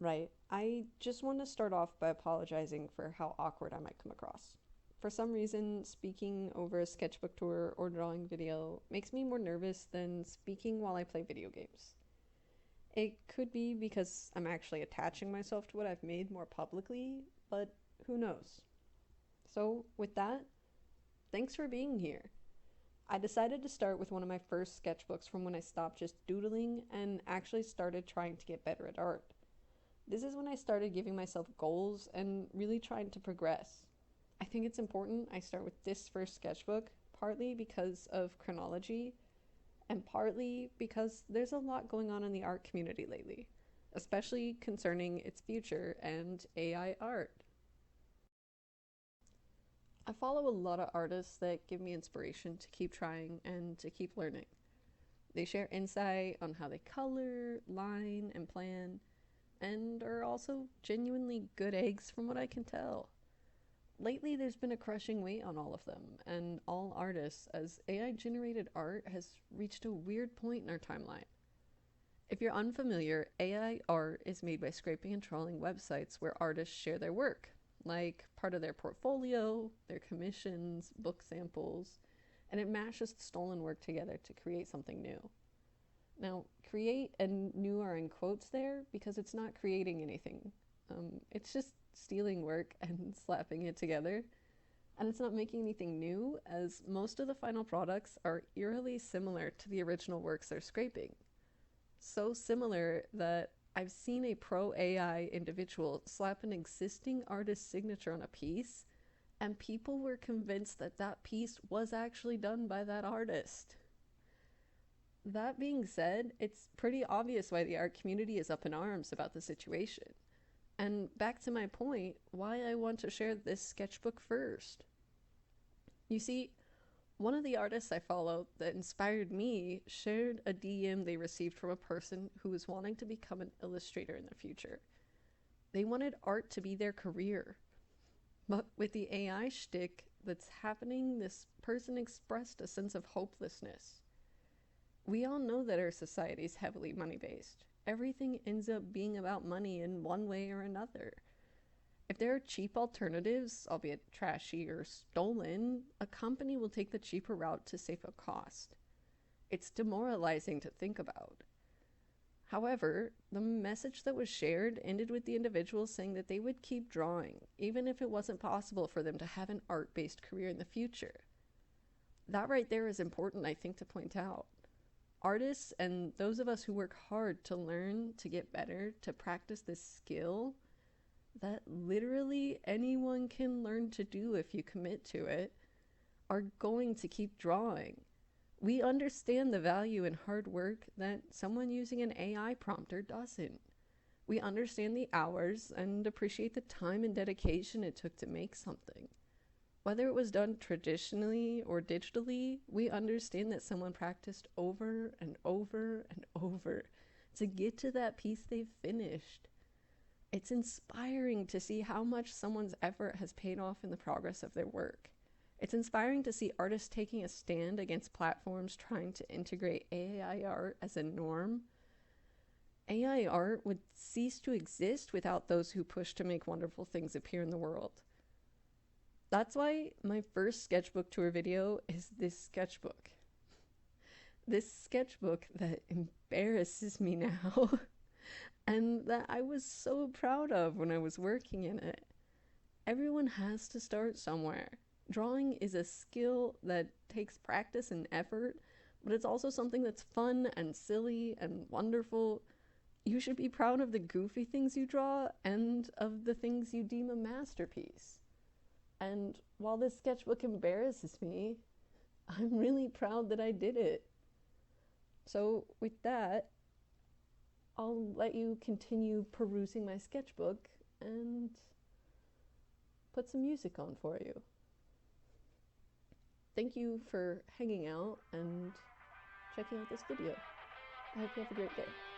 Right. I just want to start off by apologizing for how awkward I might come across. For some reason, speaking over a sketchbook tour or drawing video makes me more nervous than speaking while I play video games. It could be because I'm actually attaching myself to what I've made more publicly, but who knows? So, with that, thanks for being here. I decided to start with one of my first sketchbooks from when I stopped just doodling and actually started trying to get better at art. This is when I started giving myself goals and really trying to progress. I think it's important I start with this first sketchbook, partly because of chronology, and partly because there's a lot going on in the art community lately, especially concerning its future and AI art. I follow a lot of artists that give me inspiration to keep trying and to keep learning. They share insight on how they color, line, and plan, and are also genuinely good eggs from what I can tell. Lately, there's been a crushing weight on all of them and all artists as AI generated art has reached a weird point in our timeline. If you're unfamiliar, AI art is made by scraping and trawling websites where artists share their work, like part of their portfolio, their commissions, book samples, and it mashes the stolen work together to create something new. Now, create and new are in quotes there because it's not creating anything. It's just stealing work and slapping it together. And it's not making anything new, as most of the final products are eerily similar to the original works they're scraping. So similar that I've seen a pro AI individual slap an existing artist's signature on a piece, and people were convinced that that piece was actually done by that artist. That being said, it's pretty obvious why the art community is up in arms about the situation. And back to my point, why I want to share this sketchbook first. You see, one of the artists I follow that inspired me shared a DM they received from a person who was wanting to become an illustrator in the future. They wanted art to be their career. But with the AI shtick that's happening, this person expressed a sense of hopelessness. We all know that our society is heavily money based. Everything ends up being about money in one way or another. If there are cheap alternatives, albeit trashy or stolen, a company will take the cheaper route to save a cost. It's demoralizing to think about. However, the message that was shared ended with the individual saying that they would keep drawing, even if it wasn't possible for them to have an art based career in the future. That right there is important, I think, to point out. Artists and those of us who work hard to learn, to get better, to practice this skill that literally anyone can learn to do if you commit to it, are going to keep drawing. We understand the value in hard work that someone using an AI prompter doesn't. We understand the hours and appreciate the time and dedication it took to make something. Whether it was done traditionally or digitally, we understand that someone practiced over and over and over to get to that piece they've finished. It's inspiring to see how much someone's effort has paid off in the progress of their work. It's inspiring to see artists taking a stand against platforms trying to integrate AI art as a norm. AI art would cease to exist without those who push to make wonderful things appear in the world. That's why my first sketchbook tour video is this sketchbook. This sketchbook that embarrasses me now and that I was so proud of when I was working in it. Everyone has to start somewhere. Drawing is a skill that takes practice and effort, but it's also something that's fun and silly and wonderful. You should be proud of the goofy things you draw and of the things you deem a masterpiece. And while this sketchbook embarrasses me, I'm really proud that I did it. So with that, I'll let you continue perusing my sketchbook and put some music on for you. Thank you for hanging out and checking out this video. I hope you have a great day.